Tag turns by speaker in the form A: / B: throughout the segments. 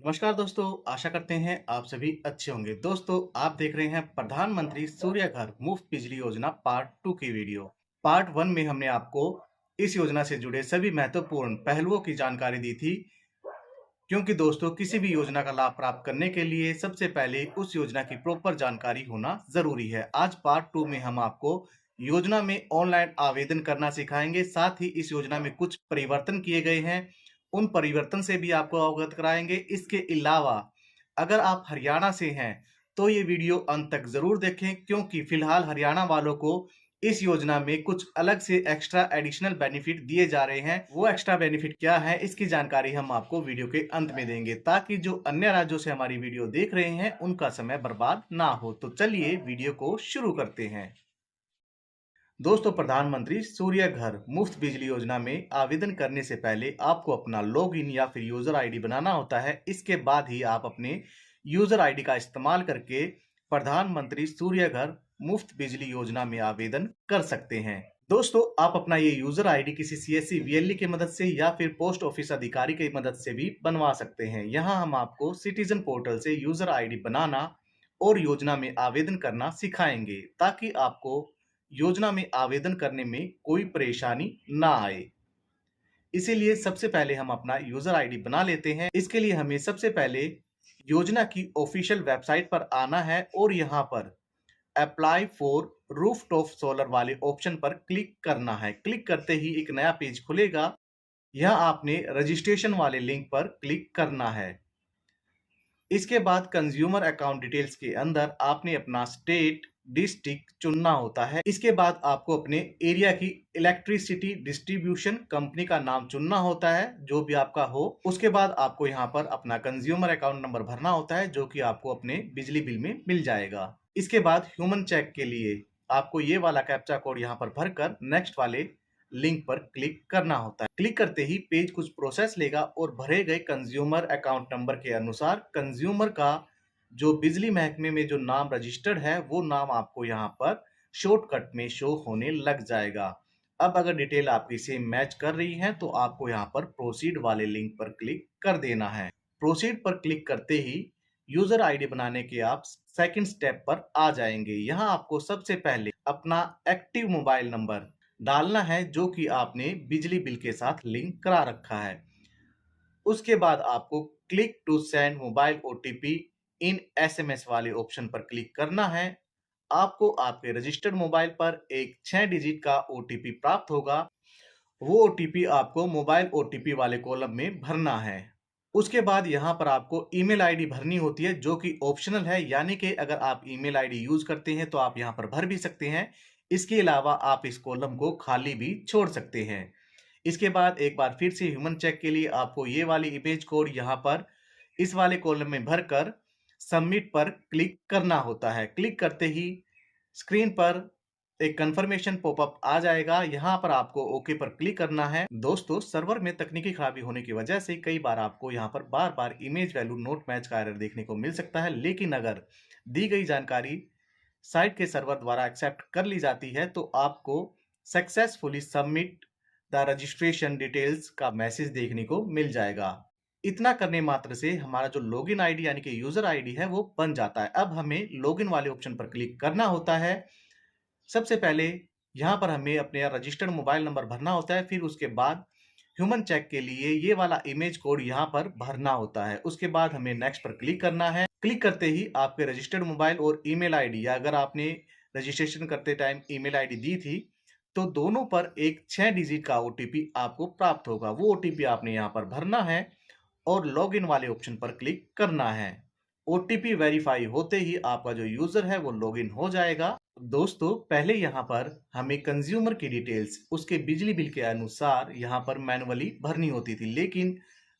A: नमस्कार दोस्तों, आशा करते हैं आप सभी अच्छे होंगे। दोस्तों, आप देख रहे हैं प्रधानमंत्री सूर्य घर मुफ्त बिजली योजना पार्ट 2 की वीडियो। पार्ट 1 में हमने आपको इस योजना से जुड़े सभी महत्वपूर्ण पहलुओं की जानकारी दी थी, क्योंकि दोस्तों किसी भी योजना का लाभ प्राप्त करने के लिए सबसे पहले उस योजना की प्रॉपर जानकारी होना ज़रूरी है। आज पार्ट 2 में हम आपको योजना में ऑनलाइन आवेदन करना सिखाएँगे, साथ ही इस योजना में कुछ परिवर्तन किए गए हैं, उन परिवर्तन से भी आपको अवगत कराएँगे। इसके अलावा अगर आप हरियाणा से हैं, तो ये वीडियो अंत तक ज़रूर देखें, क्योंकि फिलहाल हरियाणा वालों को इस योजना में कुछ अलग से एक्स्ट्रा एडिशनल बेनिफिट दिए जा रहे हैं। वो एक्स्ट्रा बेनिफिट क्या है, इसकी जानकारी हम आपको वीडियो के अंत में देंगे, ताकि जो अन्य राज्यों से हमारी वीडियो देख रहे हैं उनका समय बर्बाद ना हो। तो चलिए वीडियो को शुरू करते हैं। दोस्तों, प्रधानमंत्री सूर्य घर मुफ्त बिजली योजना में आवेदन करने से पहले आपको अपना लॉगिन या फिर यूजर आईडी बनाना होता है। इसके बाद ही आप अपने यूजर आईडी का इस्तेमाल करके प्रधानमंत्री सूर्य घर मुफ्त बिजली योजना में आवेदन कर सकते हैं। दोस्तों, आप अपना ये यूजर आईडी किसी सीएससी वीएलई की मदद से या फिर पोस्ट ऑफिस अधिकारी की मदद से भी बनवा सकते हैं। यहाँ हम आपको सिटीजन पोर्टल से यूजर आईडी बनाना और योजना में आवेदन करना सिखाएंगे, ताकि आपको योजना में आवेदन करने में कोई परेशानी ना आए। इसीलिए सबसे पहले हम अपना यूजर आईडी बना लेते हैं। इसके लिए हमें सबसे पहले योजना की ऑफिशियल वेबसाइट पर आना है और यहाँ पर अप्लाई फॉर रूफटॉप सोलर वाले ऑप्शन पर क्लिक करना है। क्लिक करते ही एक नया पेज खुलेगा। यहाँ आपने रजिस्ट्रेशन वाले लिंक पर क्लिक करना है। इसके बाद कंज्यूमर अकाउंट डिटेल्स के अंदर आपने अपना स्टेट डिस्ट्रिक्ट चुनना होता है। इसके बाद आपको अपने एरिया की इलेक्ट्रिसिटी डिस्ट्रीब्यूशन कंपनी का नाम चुनना होता है, जो भी आपका हो। उसके बाद आपको यहाँ पर अपना कंज्यूमर अकाउंट नंबर भरना होता है, जो कि आपको अपने बिजली बिल में मिल जाएगा। इसके बाद ह्यूमन चेक के लिए आपको ये वाला कैप्चा कोड यहाँ पर भरकर नेक्स्ट वाले लिंक पर क्लिक करना होता है। क्लिक करते ही पेज कुछ प्रोसेस लेगा और भरे गए कंज्यूमर अकाउंट नंबर के अनुसार कंज्यूमर का जो बिजली महकमे में जो नाम रजिस्टर्ड है, वो नाम आपको यहाँ पर शॉर्टकट में शो होने लग जाएगा। अब अगर डिटेल आपकी सेम मैच कर रही है, तो आपको यहाँ पर प्रोसीड वाले लिंक पर क्लिक कर देना है। प्रोसीड पर क्लिक करते ही यूजर आईडी बनाने के आप सेकंड स्टेप पर आ जाएंगे। यहाँ आपको सबसे पहले अपना एक्टिव मोबाइल नंबर डालना है, जो कि आपने बिजली बिल के साथ लिंक करा रखा है। उसके बाद आपको click to send mobile OTP in SMS वाले ऑप्शन पर क्लिक करना है। आपको आपके रजिस्टर्ड मोबाइल पर एक 6 डिजिट का ओटीपी प्राप्त होगा। वो ओटीपी आपको मोबाइल ओटीपी वाले कॉलम में भरना है। उसके बाद यहाँ पर आपको ईमेल आईडी भरनी होती है, जो कि ऑप्शनल है, यानी कि अगर आप ईमेल आईडी यूज करते हैं तो आप यहाँ पर भर भी सकते हैं। इसके अलावा आप इस कॉलम को खाली भी छोड़ सकते हैं। इसके बाद एक बार फिर से ह्यूमन चेक के लिए आपको ये वाली इमेज कोड यहाँ पर इस वाले कॉलम में भरकर सबमिट पर क्लिक करना होता है। क्लिक करते ही स्क्रीन पर एक कंफर्मेशन पॉपअप आ जाएगा। यहाँ पर आपको ओके पर क्लिक करना है। दोस्तों, सर्वर में तकनीकी खराबी होने की वजह से कई बार आपको यहाँ पर बार-बार इमेज वैल्यू नोट मैच का एरर देखने को मिल सकता है, लेकिन अगर दी गई जानकारी साइट के सर्वर द्वारा एक्सेप्ट कर ली जाती है, तो आपको successfully submit the registration details का मैसेज देखने को मिल जाएगा। इतना करने मात्र से हमारा जो लॉगिन आईडी यानी कि यूजर आईडी है, वो बन जाता है। अब हमें लॉगिन वाले ऑप्शन पर क्लिक करना होता है। सबसे पहले यहाँ पर हमें अपने रजिस्टर्ड मोबाइल नंबर भरना होता है। फिर उसके बाद ह्यूमन चेक के लिए ये वाला इमेज कोड यहाँ पर भरना होता है। उसके बाद हमें नेक्स्ट पर क्लिक करना है। क्लिक करते ही आपके रजिस्टर्ड मोबाइल और ईमेल आईडी, या अगर आपने रजिस्ट्रेशन करते टाइम ईमेल आईडी दी थी, तो दोनों पर एक 6 डिजिट का ओटीपी आपको प्राप्त होगा। वो ओटीपी आपने यहाँ पर भरना है और लॉगिन वाले ऑप्शन पर क्लिक करना है। ओटीपी वेरीफाई होते ही आपका जो यूजर है वो लॉगिन हो जाएगा। दोस्तों, पहले यहाँ पर हमें कंज्यूमर की डिटेल्स उसके बिजली बिल के अनुसार यहाँ पर मैनुअली भरनी होती थी, लेकिन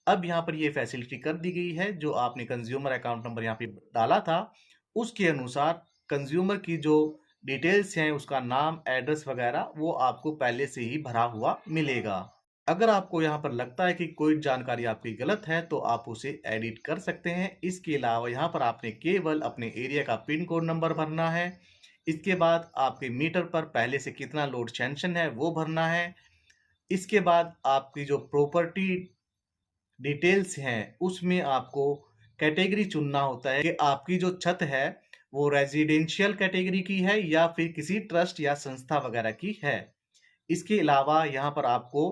A: अब यहाँ पर ये फैसिलिटी कर दी गई है। जो आपने कंज्यूमर अकाउंट नंबर यहाँ पे डाला था, उसके अनुसार कंज्यूमर की जो डिटेल्स हैं, उसका नाम, एड्रेस वगैरह, वो आपको पहले से ही भरा हुआ मिलेगा। अगर आपको यहाँ पर लगता है कि कोई जानकारी आपकी गलत है, तो आप उसे एडिट कर सकते हैं। इसके अलावा यहाँ पर आपने केवल अपने एरिया का पिन कोड नंबर भरना है। इसके बाद आपके मीटर पर पहले से कितना लोड सैंक्शन है वो भरना है। इसके बाद आपकी जो प्रॉपर्टी डिटेल्स हैं, उसमें आपको कैटेगरी चुनना होता है कि आपकी जो छत है वो रेजिडेंशियल कैटेगरी की है या फिर किसी ट्रस्ट या संस्था वगैरह की है। इसके अलावा यहाँ पर आपको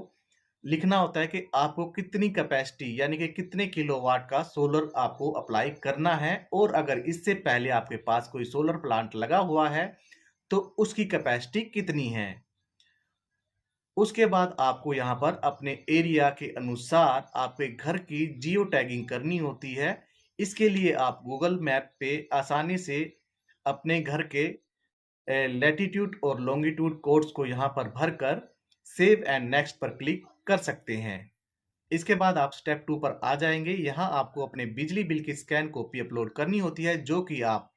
A: लिखना होता है कि आपको कितनी कैपेसिटी यानी कि कितने किलोवाट का सोलर आपको अप्लाई करना है, और अगर इससे पहले आपके पास कोई सोलर प्लांट लगा हुआ है तो उसकी कैपेसिटी कितनी है। उसके बाद आपको यहाँ पर अपने एरिया के अनुसार आपके घर की जियो टैगिंग करनी होती है। इसके लिए आप गूगल मैप पे आसानी से अपने घर के लैटिट्यूड और लॉन्गिट्यूड कोड्स को यहाँ पर भरकर सेव एंड नेक्स्ट पर क्लिक कर सकते हैं। इसके बाद आप स्टेप 2 पर आ जाएंगे। यहाँ आपको अपने बिजली बिल की स्कैन कॉपी अपलोड करनी होती है, जो कि आप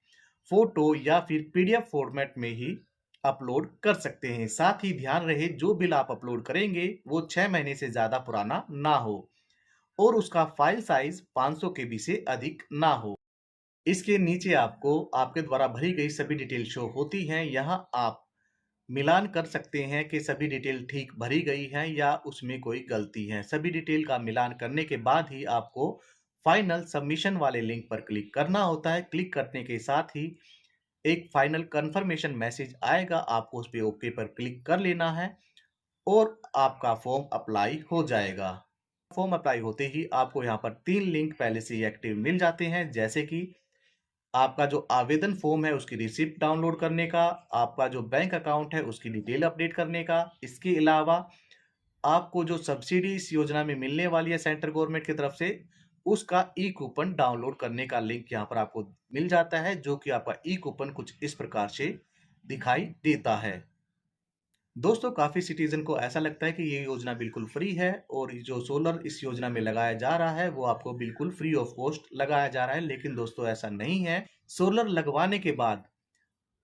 A: फोटो या फिर पीडीएफ फॉर्मेट में ही अपलोड कर सकते हैं। साथ ही ध्यान रहे जो बिल आप अपलोड करेंगे वो 6 महीने से ज्यादा पुराना ना हो और उसका फाइल साइज 500 केबी से अधिक ना हो। इसके नीचे आपको आपके द्वारा भरी गई सभी डिटेल शो होती हैं। यहाँ आप मिलान कर सकते हैं कि सभी डिटेल ठीक भरी गई हैं या उसमें कोई गलती है। सभी डिटेल का मिलान करने के बाद ही आपको फाइनल सबमिशन वाले लिंक पर क्लिक करना होता है। क्लिक करने के साथ ही एक फाइनल कंफर्मेशन मैसेज आएगा, आपको उस पर ओके पर क्लिक कर लेना है और आपका फॉर्म अप्लाई हो जाएगा। फॉर्म अप्लाई होते ही आपको यहाँ पर 3 लिंक पहले से ही एक्टिव मिल जाते हैं, जैसे कि आपका जो आवेदन फॉर्म है उसकी रिसिप्ट डाउनलोड करने का, आपका जो बैंक अकाउंट है उसकी डिटेल अपडेट करने का। इसके अलावा आपको जो सब्सिडी इस योजना में मिलने वाली है सेंट्रल गवर्नमेंट की तरफ से, उसका ई कूपन डाउनलोड करने का लिंक यहाँ पर आपको मिल जाता है, जो कि आपका ई कूपन कुछ इस प्रकार से दिखाई देता है। दोस्तों, काफी सिटीजन को ऐसा लगता है कि ये योजना बिल्कुल फ्री है और जो सोलर इस योजना में लगाया जा रहा है वो आपको बिल्कुल फ्री ऑफ कॉस्ट लगाया जा रहा है, लेकिन दोस्तों ऐसा नहीं है। सोलर लगवाने के बाद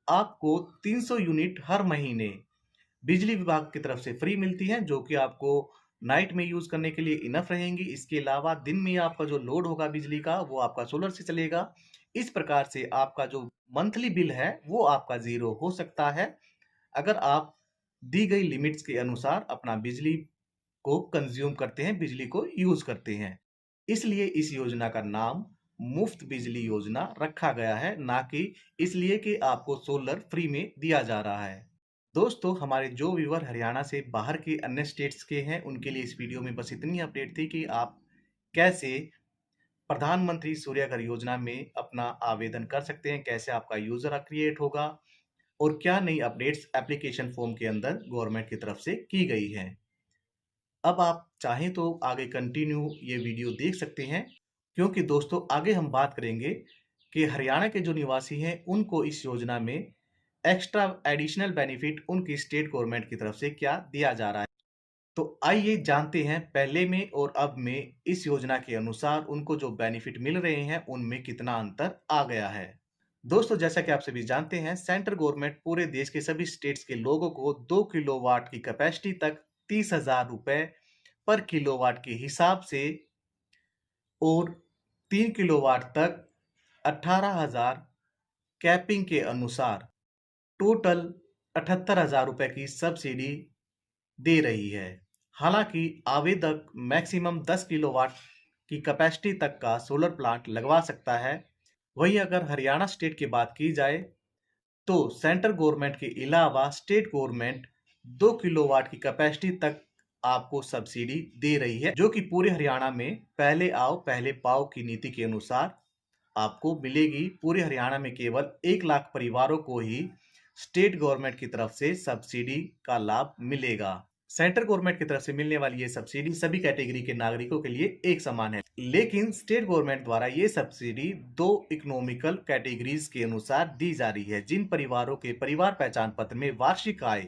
A: आपको 300 यूनिट हर महीने बिजली विभाग की तरफ से फ्री मिलती है, जो कि आपको नाइट में यूज करने के लिए इनफ रहेंगी। इसके अलावा दिन में आपका जो लोड होगा बिजली का वो आपका सोलर से चलेगा। इस प्रकार से आपका जो मंथली बिल है वो आपका जीरो हो सकता है, अगर आप दी गई लिमिट्स के अनुसार अपना बिजली को कंज्यूम करते हैं, बिजली को यूज करते हैं। इसलिए इस योजना का नाम मुफ्त बिजली योजना रखा गया है, ना कि इसलिए कि आपको सोलर फ्री में दिया जा रहा है। दोस्तों, हमारे जो व्यूअर हरियाणा से बाहर के अन्य स्टेट्स के हैं उनके लिए इस वीडियो में बस इतनी अपडेट थी कि आप कैसे प्रधानमंत्री सूर्य घर योजना में अपना आवेदन कर सकते हैं, कैसे आपका यूजर क्रिएट होगा और क्या नई अपडेट्स एप्लीकेशन फॉर्म के अंदर गवर्नमेंट की तरफ से की गई है। अब आप चाहें तो आगे कंटिन्यू ये वीडियो देख सकते हैं, क्योंकि दोस्तों आगे हम बात करेंगे कि हरियाणा के जो निवासी हैं उनको इस योजना में एक्स्ट्रा एडिशनल बेनिफिट उनकी स्टेट गवर्नमेंट की तरफ से क्या दिया जा रहा है। तो आइए जानते हैं पहले में और अब में इस योजना के अनुसार उनको जो बेनिफिट मिल रहे हैं उनमें कितना अंतर आ गया है। दोस्तों, जैसा कि आप सभी जानते हैं, सेंट्रल गवर्नमेंट पूरे देश के सभी स्टेट्स के लोगों को 2 किलोवाट की कैपेसिटी तक 30,000 रुपए पर किलोवाट के हिसाब से और 3 किलोवाट तक 18,000 कैपिंग के अनुसार टोटल 78,000 रुपए की सब्सिडी दे रही है। हालांकि आवेदक मैक्सिमम 10 किलोवाट की कैपेसिटी तक का सोलर प्लांट लगवा सकता है। वहीं अगर हरियाणा स्टेट की बात की जाए तो सेंट्रल गवर्नमेंट के अलावा स्टेट गवर्नमेंट 2 किलोवाट की कैपेसिटी तक आपको सब्सिडी दे रही है, जो कि पूरे हरियाणा में पहले आओ पहले पाओ की नीति के अनुसार आपको मिलेगी। पूरे हरियाणा में केवल 1 लाख परिवारों को ही स्टेट गवर्नमेंट की तरफ से सब्सिडी का लाभ मिलेगा। सेंट्रल गवर्नमेंट की तरफ से मिलने वाली ये सब्सिडी सभी कैटेगरी के नागरिकों के लिए एक समान है, लेकिन स्टेट गवर्नमेंट द्वारा ये सब्सिडी 2 इकोनॉमिकल कैटेगरीज के अनुसार दी जा रही है। जिन परिवारों के परिवार पहचान पत्र में वार्षिक आय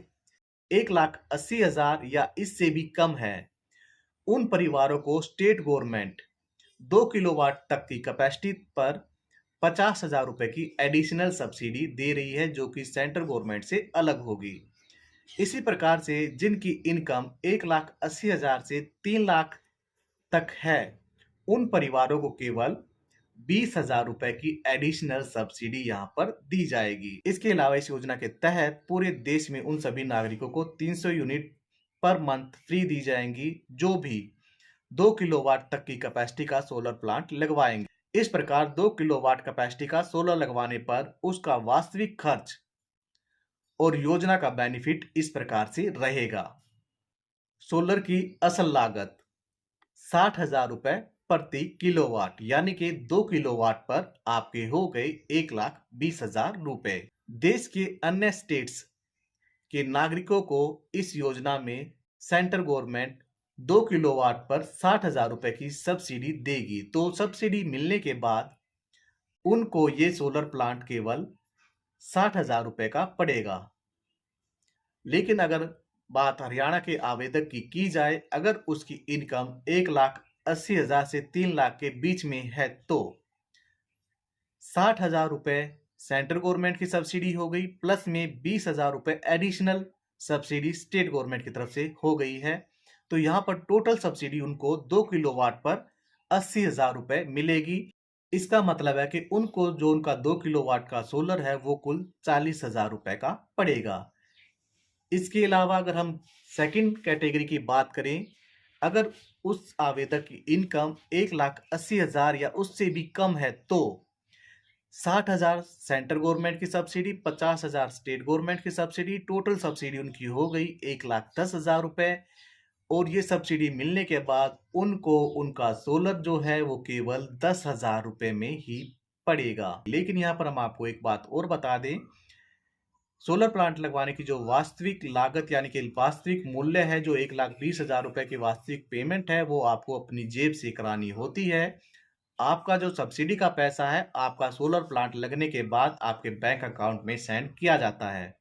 A: 1,80,000 या इससे भी कम है, उन परिवारों को स्टेट गवर्नमेंट 2 किलोवाट तक की कैपेसिटी पर 50,000 रुपए की एडिशनल सब्सिडी दे रही है, जो कि सेंट्रल गवर्नमेंट से अलग होगी। इसी प्रकार से जिनकी इनकम 1,80,000 से 3 लाख तक है, उन परिवारों को केवल 20,000 रुपए की एडिशनल सब्सिडी यहाँ पर दी जाएगी। इसके अलावा इस योजना के तहत पूरे देश में उन सभी नागरिकों को 300 यूनिट पर मंथ फ्री दी जाएंगी जो भी 2 किलोवाट तक की कैपेसिटी का सोलर प्लांट लगवाएंगे। इस प्रकार 2 किलोवाट कैपेसिटी का सोलर लगवाने पर उसका वास्तविक खर्च और योजना का बेनिफिट इस प्रकार से रहेगा। सोलर की असल लागत 60,000 रुपए प्रति किलोवाट, यानी कि 2 किलोवाट पर आपके हो गए 1,20,000 रुपए। देश के अन्य स्टेट्स के नागरिकों को इस योजना में सेंट्रल गवर्नमेंट 2 किलोवाट पर 60,000 रुपए की सब्सिडी देगी। तो सब्सिडी मिलने के बाद उनको ये सोलर प्लांट केवल 60,000 रुपए का पड़ेगा। लेकिन अगर बात हरियाणा के आवेदक की जाए, अगर उसकी इनकम 1,80,000 से 3 लाख के बीच में है तो 60,000 रुपए सेंट्रल गवर्नमेंट की सब्सिडी हो गई, प्लस में 20,000 रुपए एडिशनल सब्सिडी स्टेट गवर्नमेंट की तरफ से हो गई है। तो यहाँ पर टोटल सब्सिडी उनको 2 किलोवाट पर 80,000 रुपए मिलेगी। इसका मतलब है कि उनको जो उनका 2 किलोवाट का सोलर है वो कुल 40,000 रुपए का पड़ेगा। इसके अलावा अगर हम सेकंड कैटेगरी की बात करें, अगर उस आवेदक की इनकम 1,80,000 या उससे भी कम है तो 60,000 सेंट्रल गवर्नमेंट की सब्सिडी, 50,000 स्टेट गवर्नमेंट की सब्सिडी, टोटल सब्सिडी उनकी हो गई 1,10,000 रुपए। और ये सब्सिडी मिलने के बाद उनको उनका सोलर जो है वो केवल 10,000 रुपए में ही पड़ेगा। लेकिन यहाँ पर हम आपको एक बात और बता दें, सोलर प्लांट लगवाने की जो वास्तविक लागत यानी कि वास्तविक मूल्य है, जो 1,20,000 रुपए की वास्तविक पेमेंट है, वो आपको अपनी जेब से करानी होती है। आपका जो सब्सिडी का पैसा है आपका सोलर प्लांट लगने के बाद आपके बैंक अकाउंट में सेंड किया जाता है।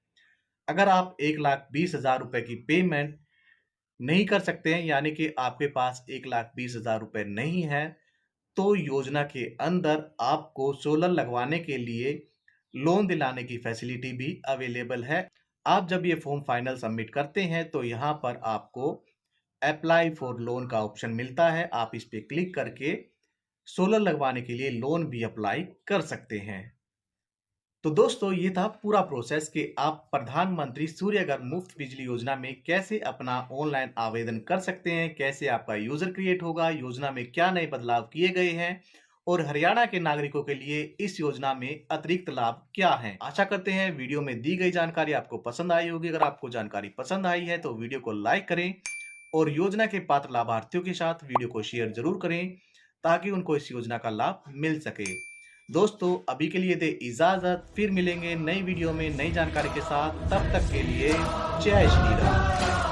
A: अगर आप 1,20,000 रुपए की पेमेंट नहीं कर सकते हैं, यानी कि आपके पास 1,20,000 रुपए नहीं है, तो योजना के अंदर आपको सोलर लगवाने के लिए लोन दिलाने की फैसिलिटी भी अवेलेबल है। आप जब ये फॉर्म फाइनल सबमिट करते हैं तो यहाँ पर आपको अप्लाई फॉर लोन का ऑप्शन मिलता है। आप इस पे क्लिक करके सोलर लगवाने के लिए लोन भी अप्लाई कर सकते हैं। तो दोस्तों ये था पूरा प्रोसेस कि आप प्रधानमंत्री सूर्य घर मुफ्त बिजली योजना में कैसे अपना ऑनलाइन आवेदन कर सकते हैं, कैसे आपका यूजर क्रिएट होगा, योजना में क्या नए बदलाव किए गए हैं और हरियाणा के नागरिकों के लिए इस योजना में अतिरिक्त लाभ क्या हैं। आशा करते हैं वीडियो में दी गई जानकारी आपको पसंद आई होगी। अगर आपको जानकारी पसंद आई है तो वीडियो को लाइक करें और योजना के पात्र लाभार्थियों के साथ वीडियो को शेयर जरूर करें ताकि उनको इस योजना का लाभ मिल सके। दोस्तों अभी के लिए दे इजाजत, फिर मिलेंगे नई वीडियो में नई जानकारी के साथ। तब तक के लिए जय श्री राम।